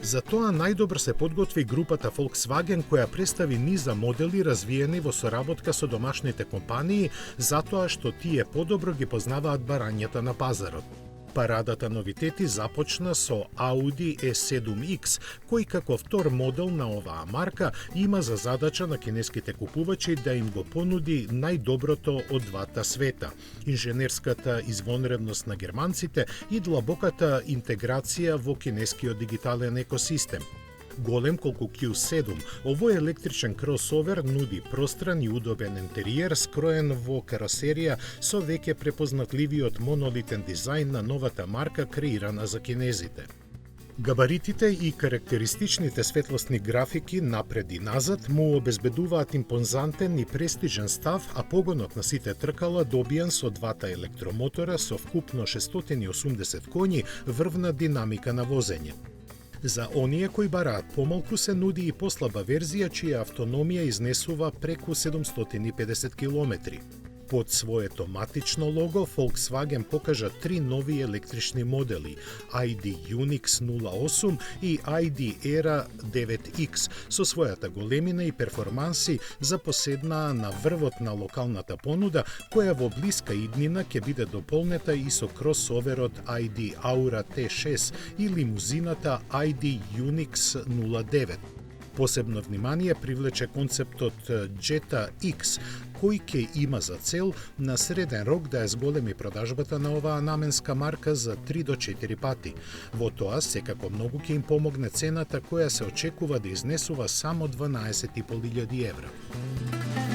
За тоа најдобро се подготви групата Volkswagen, која представи низа модели развиени во соработка со домашните компании, затоа што тие подобро ги познаваат барањата на пазарот. Парадата новитети започна со Audi A7X, кој како втор модел на оваа марка има за задача на кинеските купувачи да им го понуди најдоброто од двата света, инженерската извонредност на германците и длабоката интеграција во кинескиот дигитален екосистем. Голем колку Q7, овој електричен кросовер нуди простран и удобен интериер скроен во каросерија со веќе препознатливиот монолитен дизајн на новата марка креирана за кинезите. Габаритите и карактеристичните светлосни графики напред и назад му обезбедуваат импозантен и престижен став, а погонот на сите тркала добиен со двата електромотора со вкупно 680 коњи врвна динамика на возење. За оние кои бараат помалку се нуди и послаба верзија чија автономија изнесува преку 750 км. Под своето матично лого Volkswagen покажа три нови електрични модели ID Unix 08 и ID Era 9X со својата големина и перформанси запоседнаа на врвот на локалната понуда, која во блиска иднина ќе биде дополнета и со кросоверот ID Aura T6 и лимузината ID Unix 09. Посебно внимание привлече концептот Jetta X, кој ќе има за цел на среден рок да ја зголеми продажбата на оваа наменска марка за 3 до 4 пати. Во тоа секако многу ќе им помогне цената која се очекува да изнесува само 12.500 евра.